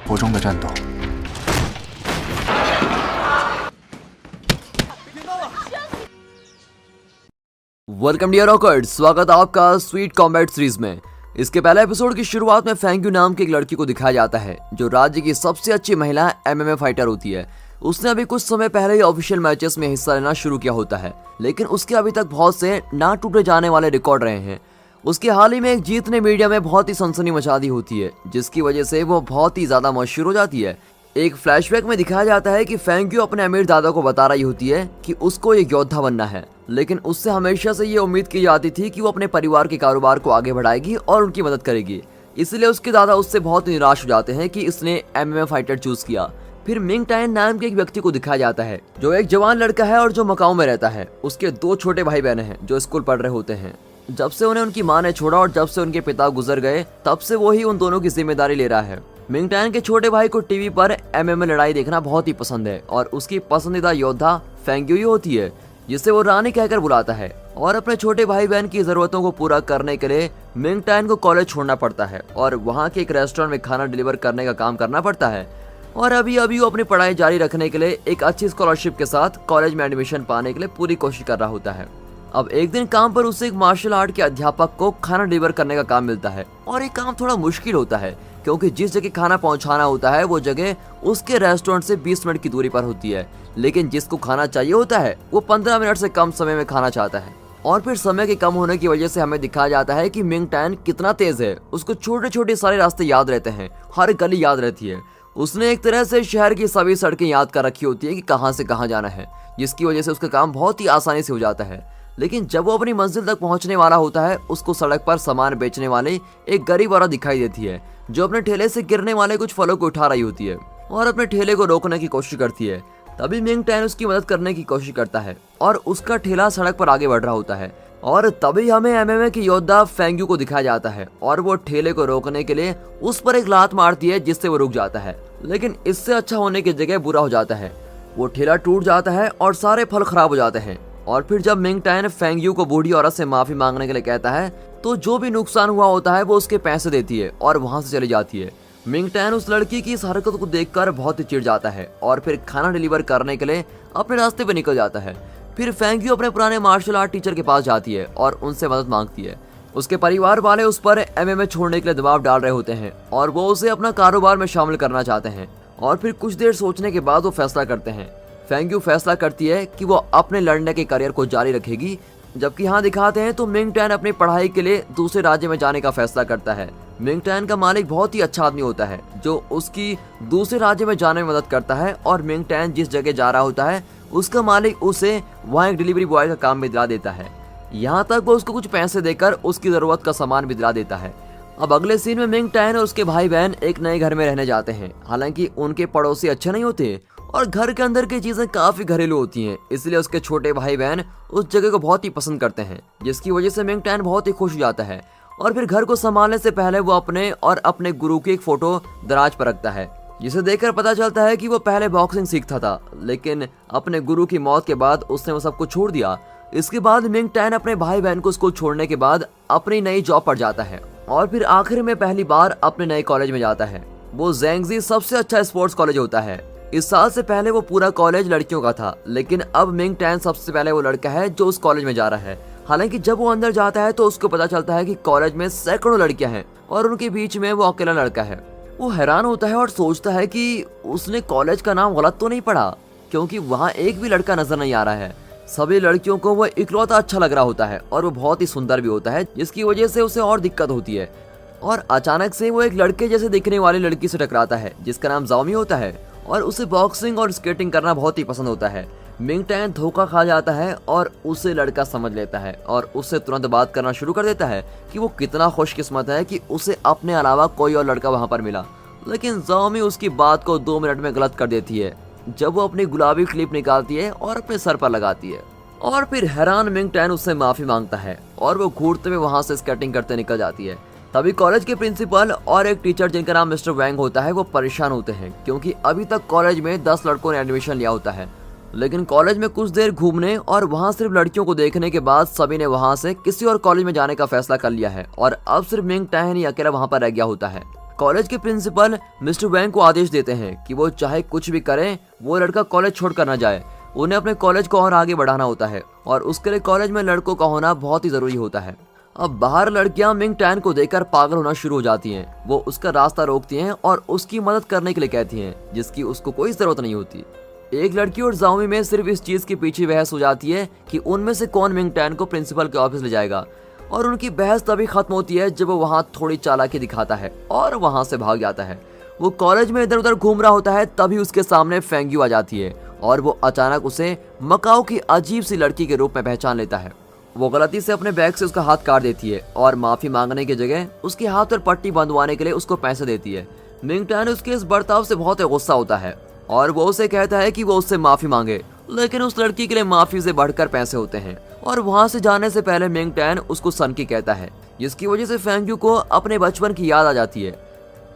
国中的战斗。वेलकम dear रॉकर्ड, स्वागत है आपका स्वीट कॉम्बैट सीरीज में। इसके पहले एपिसोड की शुरुआत में फेंग्यू नाम की एक लड़की को दिखाया जाता है जो राज्य की सबसे अच्छी महिला एमएमए फाइटर होती है। उसने अभी कुछ समय पहले ही ऑफिशियल मैचेस में हिस्सा लेना शुरू किया होता है, लेकिन उसके अभी तक बहुत से ना टूटे जाने वाले रिकॉर्ड रहे हैं। उसके हाल ही में एक जीत ने मीडिया में बहुत ही सनसनी मचा दी होती है, जिसकी वजह से वो बहुत ही ज्यादा मशहूर हो जाती है। एक फ्लैशबैक में दिखाया जाता है कि फेंग्यू अपने अमीर दादा को बता रही होती है कि उसको एक योद्धा बनना है, लेकिन उससे हमेशा से ये उम्मीद की जाती थी कि वो अपने परिवार के कारोबार को आगे बढ़ाएगी और उनकी मदद करेगी। इसलिए उसके दादा उससे बहुत निराश हो जाते हैं कि इसने एमएमए फाइटर चूज किया। फिर मिंग टायन नाम के एक व्यक्ति को दिखाया जाता है जो एक जवान लड़का है और जो मकाऊ में रहता है। उसके 2 छोटे भाई बहन हैं जो स्कूल पढ़ रहे होते हैं। जब से उन्हें उनकी माँ ने छोड़ा और जब से उनके पिता गुजर गए, तब से वो ही उन दोनों की जिम्मेदारी ले रहा है। मिंग टायन के छोटे भाई को टीवी पर एमएमए लड़ाई देखना बहुत ही पसंद है और उसकी पसंदीदा योद्धा फेंग्यू ही होती है, जिसे वो रानी कहकर बुलाता है। और अपने छोटे भाई बहन की जरूरतों को पूरा करने के लिए मिंग टायन को कॉलेज छोड़ना पड़ता है और वहाँ के एक रेस्टोरेंट में खाना डिलीवर करने का काम करना पड़ता है। और अभी वो अपनी पढ़ाई जारी रखने के लिए एक अच्छी स्कॉलरशिप के साथ कॉलेज में एडमिशन पाने के लिए पूरी कोशिश कर रहा होता है। अब एक दिन काम पर उसे एक मार्शल आर्ट के अध्यापक को खाना डिलीवर करने का काम मिलता है और ये काम थोड़ा मुश्किल होता है क्योंकि जिस जगह खाना पहुंचाना होता है वो जगह उसके रेस्टोरेंट से 20 मिनट की दूरी पर होती है, लेकिन जिसको खाना चाहिए होता है वो 15 मिनट से कम समय में खाना चाहता है। और फिर समय के कम होने की वजह से हमें दिखाया जाता है कि मिंग टायन कितना तेज है। उसको छोटे छोटे सारे रास्ते याद रहते हैं, हर गली याद रहती है। उसने एक तरह से शहर की सभी सड़कें याद कर रखी होती है कि कहाँ से कहाँ जाना है, जिसकी वजह से उसका काम बहुत ही आसानी से हो जाता है। लेकिन जब वो अपनी मंजिल तक पहुंचने वाला होता है, उसको सड़क पर सामान बेचने वाले एक गरीब औरत दिखाई देती है जो अपने ठेले से गिरने वाले कुछ फलों को उठा रही होती है और अपने ठेले को रोकने की कोशिश करती है। तभी मिंग टायन उसकी मदद करने की कोशिश करता है और उसका ठेला सड़क पर आगे बढ़ रहा होता है। और तभी हमें एमएमए की योद्धा फेंग्यू को दिखाया जाता है और वो ठेले को रोकने के लिए उस पर एक लात मारती है जिससे वो रुक जाता है, लेकिन इससे अच्छा होने की जगह बुरा हो जाता है। वो ठेला टूट जाता है और सारे फल खराब हो जाते हैं। और फिर जब मिंग टायन फेंग्यू को बूढ़ी औरत से माफी मांगने के लिए कहता है तो जो भी नुकसान हुआ होता है वो उसके पैसे देती है और वहां से चली जाती है। मिंग टायन उस लड़की की इस हरकत को देखकर बहुत ही चिढ़ जाता है और फिर खाना डिलीवर करने के लिए अपने रास्ते पे निकल जाता है। फिर फेंग्यू अपने पुराने मार्शल आर्ट टीचर के पास जाती है और उनसे मदद मांगती है। उसके परिवार वाले उस पर एमएमए छोड़ने के लिए दबाव डाल रहे होते हैं और वो उसे अपना कारोबार में शामिल करना चाहते हैं। और फिर कुछ देर सोचने के बाद वो फैसला करते हैं। फेंग्यू फैसला करती है कि वो अपने लड़ने के करियर को जारी रखेगी, जबकि यहाँ दिखाते हैं तो मिंग टायन अपनी पढ़ाई के लिए दूसरे राज्य में जाने का फैसला करता है। मिंग टायन का मालिक बहुत ही अच्छा आदमी होता है जो उसकी दूसरे राज्य में जाने में मदद करता है और मिंग टायन जिस जगह जा रहा होता है उसका मालिक उसे वहाँ एक डिलीवरी बॉय का काम भी दिला देता है। यहाँ तक वो उसको कुछ पैसे देकर उसकी जरूरत का सामान भी दिला देता है। अब अगले सीन में मिंग टायन और उसके भाई बहन एक नए घर में रहने जाते हैं। हालांकि उनके पड़ोसी अच्छे नहीं होते और घर के अंदर की चीजें काफी घरेलू होती हैं, इसलिए उसके छोटे भाई बहन उस जगह को बहुत ही पसंद करते हैं, जिसकी वजह से मिंग टायन बहुत ही खुश हो जाता है। और फिर घर को संभालने से पहले वो अपने गुरु की एक फोटो दराज पर रखता है, जिसे देखकर पता चलता है कि वो पहले बॉक्सिंग सीखता था, लेकिन अपने गुरु की मौत के बाद उसने वो सब कुछ छोड़ दिया। इसके बाद मिंग टायन अपने भाई बहन को स्कूल छोड़ने के बाद अपनी नई जॉब पर जाता है और फिर आखिर में पहली बार अपने नए कॉलेज में जाता है। वो ज़ेंगजी सबसे अच्छा स्पोर्ट्स कॉलेज होता है। इस साल से पहले वो पूरा कॉलेज लड़कियों का था, लेकिन अब मिंग टायन सबसे पहले वो लड़का है जो उस कॉलेज में जा रहा है। हालांकि जब वो अंदर जाता है तो उसको पता चलता है कि कॉलेज में सैकड़ों लड़कियां हैं और उनके बीच में वो अकेला लड़का है। वो हैरान होता है और सोचता है कि उसने कॉलेज का नाम गलत तो नहीं पढ़ा, क्योंकि वहाँ एक भी लड़का नजर नहीं आ रहा है। सभी लड़कियों को वो इकलौता अच्छा लग रहा होता है और वो बहुत ही सुंदर भी होता है, जिसकी वजह से उसे और दिक्कत होती है। और अचानक से वो एक लड़के जैसे दिखने वाली लड़की से टकराता है जिसका नाम जाओमी होता है और उसे बॉक्सिंग और स्केटिंग करना बहुत ही पसंद होता है। मिंग टायन धोखा खा जाता है और उसे लड़का समझ लेता है और उससे तुरंत बात करना शुरू कर देता है कि वो कितना खुशकिस्मत है कि उसे अपने अलावा कोई और लड़का वहाँ पर मिला। लेकिन जाओमी उसकी बात को 2 मिनट में गलत कर देती है जब वो अपनी गुलाबी क्लिप निकालती है और अपने सर पर लगाती है। और फिर हैरान मिंग टायन उससे माफी मांगता है और वो घूरते हुए वहाँ से स्केटिंग करते निकल जाती है। तभी कॉलेज के प्रिंसिपल और एक टीचर जिनका नाम मिस्टर वैंग होता है वो परेशान होते हैं, क्योंकि अभी तक कॉलेज में 10 लड़कों ने एडमिशन लिया होता है। लेकिन कॉलेज में कुछ देर घूमने और वहाँ सिर्फ लड़कियों को देखने के बाद सभी ने वहाँ से किसी और कॉलेज में जाने का फैसला कर लिया है और अब सिर्फ मिंग टायन ही अकेला वहाँ पर रह गया होता है। कॉलेज के प्रिंसिपल मिस्टर वैंग को आदेश देते हैं कि वो चाहे कुछ भी करें, वो लड़का कॉलेज छोड़कर न जाए। उन्हें अपने कॉलेज को और आगे बढ़ाना होता है और उसके लिए कॉलेज में लड़कों का होना बहुत ही जरूरी होता है। अब बाहर लड़कियां मिंग टैन को देखकर पागल होना शुरू हो जाती हैं। वो उसका रास्ता रोकती हैं और उसकी मदद करने के लिए कहती हैं, जिसकी उसको कोई जरूरत नहीं होती। एक लड़की और जाओमी में सिर्फ इस चीज के पीछे बहस हो जाती है कि उनमें से कौन मिंग टैन को प्रिंसिपल के ऑफिस ले जाएगा, और उनकी बहस तभी खत्म होती है जब वो वहाँ थोड़ी चालाकी दिखाता है और वहाँ से भाग जाता है। वो कॉलेज में इधर उधर घूम रहा होता है, तभी उसके सामने फेंग्यू आ जाती है और वो अचानक उसे मकाओ की अजीब सी लड़की के रूप में पहचान लेता है। वो गलती से अपने बैग से उसका हाथ काट देती है और माफी मांगने की जगह उसके हाथ पर पट्टी बंधवाने के लिए उसको पैसे देती है। मिंग टैन उसके इस बर्ताव से बहुत गुस्सा होता है और वो उसे कहता है कि वो उससे माफी मांगे, लेकिन उस लड़की के लिए माफी से बढ़कर पैसे होते हैं। और वहाँ से जाने से पहले मिंग टैन उसको सनकी कहता है, जिसकी वजह से फेंग्यू को अपने बचपन की याद आ जाती है।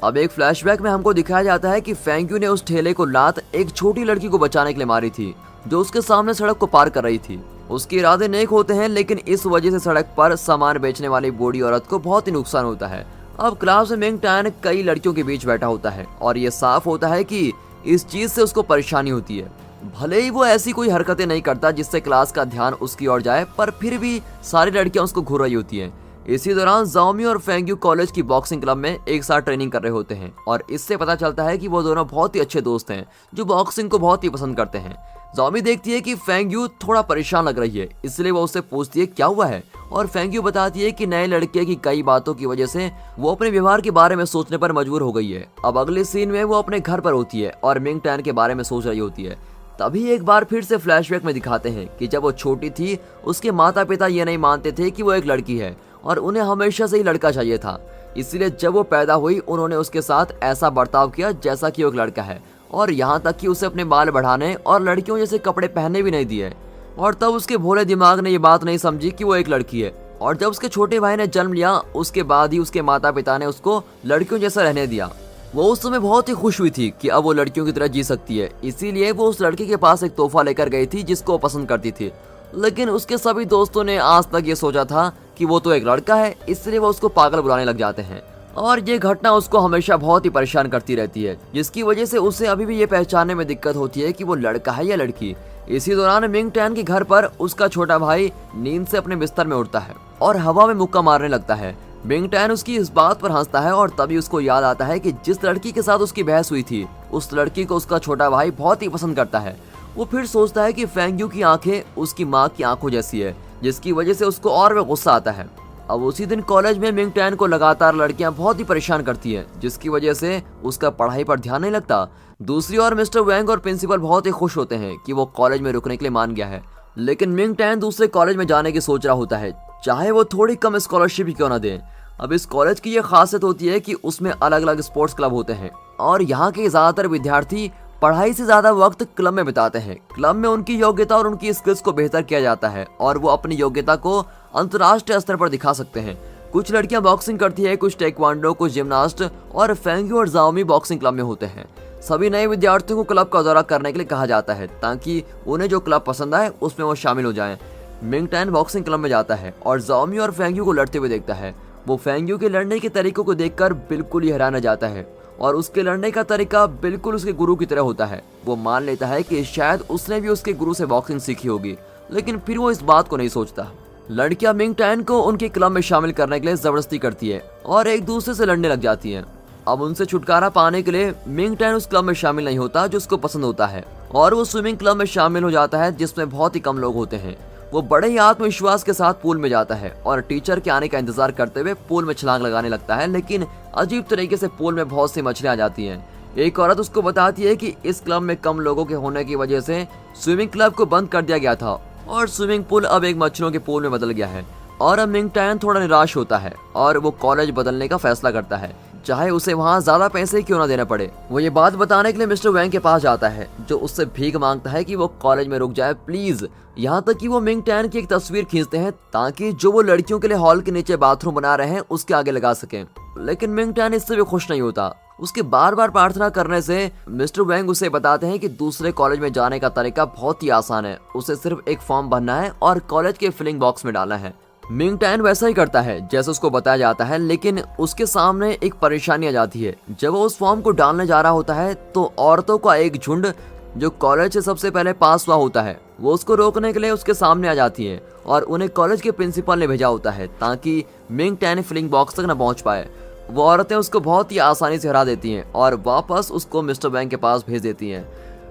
अब एक फ्लैशबैक में हमको दिखाया जाता है कि फेंग्यू ने उस ठेले को लात एक छोटी लड़की को बचाने के लिए मारी थी, जो उसके सामने सड़क को पार कर रही थी। उसके इरादे नेक होते हैं, लेकिन इस वजह से सड़क पर सामान बेचने वाली बूढ़ी औरत को बहुत ही नुकसान होता है। अब क्लास में मिंग टैन कई लड़कियों के बीच बैठा होता है और ये साफ होता है कि इस चीज से उसको परेशानी होती है। भले ही वो ऐसी कोई हरकतें नहीं करता जिससे क्लास का ध्यान उसकी ओर जाए, पर फिर भी सारी लड़कियां उसको घूर रही होती हैं। इसी दौरान जाओमी और फेंग्यू कॉलेज की बॉक्सिंग क्लब में एक साथ ट्रेनिंग कर रहे होते हैं और इससे पता चलता है कि वो दोनों बहुत ही अच्छे दोस्त हैं जो बॉक्सिंग को बहुत ही पसंद करते हैं। जाओमी देखती है कि फेंग्यू थोड़ा परेशान लग रही है, इसलिए वो उससे पूछती है क्या हुआ है, और फेंग्यू बताती है कि नए लड़के की कई बातों की वजह से वो अपने व्यवहार के बारे में सोचने पर मजबूर हो गई है। अब अगले सीन में वो अपने घर पर होती है और मिंग टैन के बारे में सोच रही होती है। तभी एक बार फिर से फ्लैशबैक में दिखाते हैं कि जब वो छोटी थी उसके माता पिता ये नहीं मानते थे कि वो एक लड़की है और उन्हें हमेशा से ही लड़का चाहिए था। इसलिए जब वो पैदा हुई उन्होंने उसके साथ ऐसा बर्ताव किया जैसा कि वो एक लड़का है, और यहाँ तक कि उसे अपने बाल बढ़ाने और लड़कियों जैसे कपड़े पहनने भी नहीं दिए। और तब उसके भोले दिमाग ने ये बात नहीं समझी कि वो एक लड़की है, और जब उसके छोटे भाई ने जन्म लिया उसके बाद ही उसके माता पिता ने उसको लड़कियों जैसा रहने दिया। वो उस समय बहुत ही खुश हुई थी कि अब वो लड़कियों की तरह जी सकती है, इसीलिए वो उस लड़के के पास एक तोहफा लेकर गई थी जिसको वो पसंद करती थी। लेकिन उसके सभी दोस्तों ने आज तक ये सोचा था कि वो तो एक लड़का है, इसलिए वो उसको पागल बुलाने लग जाते हैं। और ये घटना उसको हमेशा बहुत ही परेशान करती रहती है, जिसकी वजह से उसे अभी भी ये पहचानने में दिक्कत होती है कि वो लड़का है या लड़की। इसी दौरान मिंग टैन के घर पर उसका छोटा भाई नींद से अपने बिस्तर में उठता है और हवा में मुक्का मारने लगता है। मिंग टैन उसकी इस बात पर हंसता है और तभी उसको याद आता है कि जिस लड़की के साथ उसकी बहस हुई थी उस लड़की को उसका छोटा भाई बहुत ही पसंद करता है। वो फिर सोचता है कि फेंग्यू की आंखें उसकी माँ की आंखों जैसी है, जिसकी वजह से उसको और भी गुस्सा आता है। अब उसी दिन कॉलेज में मिंग टैन को लगातार लड़कियां बहुत ही परेशान करती हैं, जिसकी वजह से उसका पढ़ाई पर ध्यान नहीं लगता। दूसरी ओर मिस्टर वैंग और प्रिंसिपल बहुत ही खुश होते हैं कि वो कॉलेज में रुकने के लिए मान गया है, लेकिन मिंग टैन दूसरे कॉलेज में जाने की सोच रहा होता है, चाहे वो थोड़ी कम स्कॉलरशिप ही क्यों ना दें। अब इस कॉलेज की ये खासियत होती है कि उसमें अलग अलग स्पोर्ट्स क्लब होते हैं और यहाँ के ज्यादातर विद्यार्थी पढ़ाई से ज्यादा वक्त क्लब में बिताते हैं। क्लब में उनकी योग्यता और उनकी स्किल्स को बेहतर किया जाता है और वो अपनी योग्यता को अंतर्राष्ट्रीय स्तर पर दिखा सकते हैं। कुछ लड़कियां बॉक्सिंग करती है, कुछ टेक्वांडो, कुछ जिम्नास्ट, और फेंग्यू और जाओमी बॉक्सिंग क्लब में होते हैं। सभी नए विद्यार्थियों को क्लब का दौरा करने के लिए कहा जाता है ताकि उन्हें जो क्लब पसंद आए उसमें वो शामिल हो जाएं। मिंग टैन बॉक्सिंग क्लब में जाता है और जाओमी और फेंग्यू को लड़ते हुए देखता है। वो फेंग्यू के लड़ने के तरीकों को देखकर बिल्कुल ही हैरान रह जाता है और उसके लड़ने का तरीका बिल्कुल उसके गुरु की तरह होता है। वो मान लेता है कि शायद उसने भी उसके गुरु से बॉक्सिंग सीखी होगी, लेकिन फिर वो इस बात को नहीं सोचता। लड़कियां मिंग टैन को उनके क्लब में शामिल करने के लिए जबरदस्ती करती है और एक दूसरे से लड़ने लग जाती हैं। अब उनसे छुटकारा पाने के लिए मिंग टैन उस क्लब में शामिल नहीं होता जो उसको पसंद होता है और वो स्विमिंग क्लब में शामिल हो जाता है जिसमें बहुत ही कम लोग होते हैं। वो बड़े ही आत्मविश्वास के साथ पूल में जाता है और टीचर के आने का इंतजार करते हुए पूल में छलांग लगाने लगता है, लेकिन अजीब तरीके से पूल में बहुत सी मछलियां आ जाती हैं। एक औरत उसको बताती है कि इस क्लब में कम लोगों के होने की वजह से स्विमिंग क्लब को बंद कर दिया गया था और स्विमिंग पूल अब एक मछलियों के पूल में बदल गया है। और अब मिंग टैन थोड़ा निराश होता है और वो कॉलेज बदलने का फैसला करता है, चाहे उसे वहाँ ज्यादा पैसे क्यों ना देने पड़े। वो ये बात बताने के लिए मिस्टर वैंग के पास जाता है, जो उससे भीख मांगता है कि वो कॉलेज में रुक जाए प्लीज। यहाँ तक कि वो मिंग टैन की एक तस्वीर खींचते हैं ताकि जो वो लड़कियों के लिए हॉल के नीचे बाथरूम बना रहे हैं उसके आगे लगा सकें, लेकिन मिंग टैन इससे भी खुश नहीं होता। उसके बार बार प्रार्थना करने से मिस्टर वैंग उसे बताते हैं कि दूसरे कॉलेज में जाने का तरीका बहुत ही आसान है। उसे सिर्फ एक फॉर्म भरना है और कॉलेज के फिलिंग बॉक्स में डालना है। मिंग टैन वैसा ही करता है जैसे उसको बताया जाता है, लेकिन उसके सामने एक परेशानी आ जाती है। जब वो उस फॉर्म को डालने जा रहा होता है तो औरतों का एक झुंड जो कॉलेज से सबसे पहले पास हुआ होता है वो उसको रोकने के लिए उसके सामने आ जाती है और उन्हें कॉलेज के प्रिंसिपल ने भेजा होता है ताकि मिंग टैन फिलिंग बॉक्स तक न पहुंच पाए। वो औरतें उसको बहुत ही आसानी से हरा देती हैं और वापस उसको मिस्टर बैंक के पास भेज देती हैं।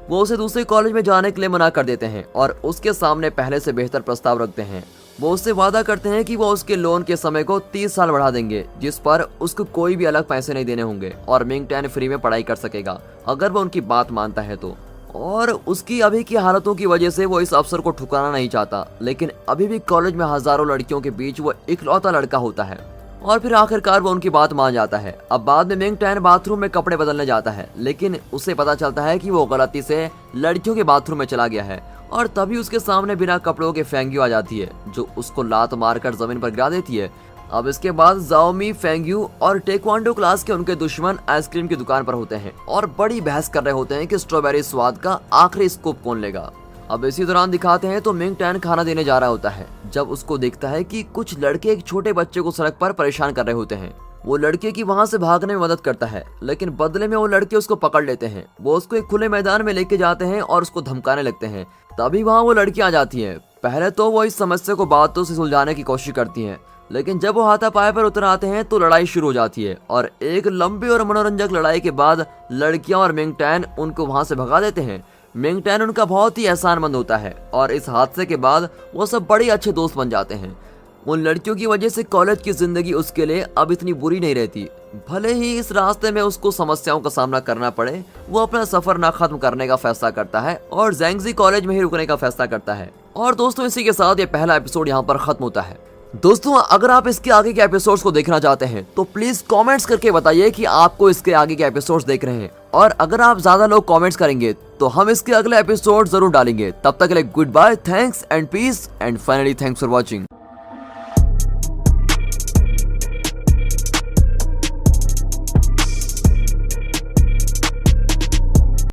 वो उसे दूसरे कॉलेज में जाने के लिए मना कर देते हैं और उसके सामने पहले से बेहतर प्रस्ताव रखते हैं। वो उससे वादा करते हैं कि वो उसके लोन के समय को 30 साल बढ़ा देंगे, जिस पर उसको कोई भी अलग पैसे नहीं देने होंगे और मिंग टैन फ्री में पढ़ाई कर सकेगा अगर वो उनकी बात मानता है तो। और उसकी अभी की हालतों की वजह से वो इस अवसर को ठुकराना नहीं चाहता, लेकिन अभी भी कॉलेज में हजारों लड़कियों के बीच वो इकलौता लड़का होता है और फिर आखिरकार वो उनकी बात मान जाता है। अब बाद में मिंग टैन बाथरूम में कपड़े बदलने जाता है, लेकिन उसे पता चलता है कि वो गलती से लड़कियों के बाथरूम में चला गया है और तभी उसके सामने बिना कपड़ों के फेंग्यू आ जाती है जो उसको लात मारकर जमीन पर गिरा देती है। अब इसके बाद जाओमी, फेंग्यू और टेक्वांडो क्लास के उनके दुश्मन आइसक्रीम की दुकान पर होते हैं और बड़ी बहस कर रहे होते हैं कि स्ट्रॉबेरी स्वाद का आखिरी स्कूप कौन लेगा। अब इसी दौरान दिखाते हैं तो मिंग टैन खाना देने जा रहा होता है जब उसको देखता है कि कुछ लड़के एक छोटे बच्चे को सड़क पर परेशान कर रहे होते हैं। वो लड़के की वहां से भागने में मदद करता है, लेकिन बदले में वो लड़के उसको पकड़ लेते हैं। वो उसको एक खुले मैदान में लेके जाते हैं और उसको धमकाने लगते हैं। तभी वहां वो लड़की आ जाती है। पहले तो वो इस समस्या को बातों से सुलझाने की कोशिश करती हैं, लेकिन जब वो हाथापाई पर उतर आते हैं तो लड़ाई शुरू हो जाती है और एक लंबी और मनोरंजक लड़ाई के बाद लड़कियां और मिंग टैन उनको वहां से भगा देते हैं। मिंग टैन उनका बहुत ही एहसानमंद होता है और इस हादसे के बाद वो सब बड़े अच्छे दोस्त बन जाते हैं। उन लड़कियों की वजह से कॉलेज की जिंदगी उसके लिए अब इतनी बुरी नहीं रहती। भले ही इस रास्ते में उसको समस्याओं का सामना करना पड़े, वो अपना सफर ना खत्म करने का फैसला करता है और ज़ैंगजी कॉलेज में ही रुकने का फैसला करता है। और दोस्तों, इसी के साथ ये पहला एपिसोड यहाँ पर खत्म होता है। दोस्तों, अगर आप इसके आगे के एपिसोड्स को देखना चाहते हैं तो प्लीज कमेंट्स करके बताइए कि आपको इसके आगे के एपिसोड्स देख रहे हैं, और अगर आप ज्यादा लोग कमेंट्स करेंगे तो हम इसके अगले एपिसोड जरूर डालेंगे। तब तक के लिए good bye, thanks and peace and finally thanks for watching.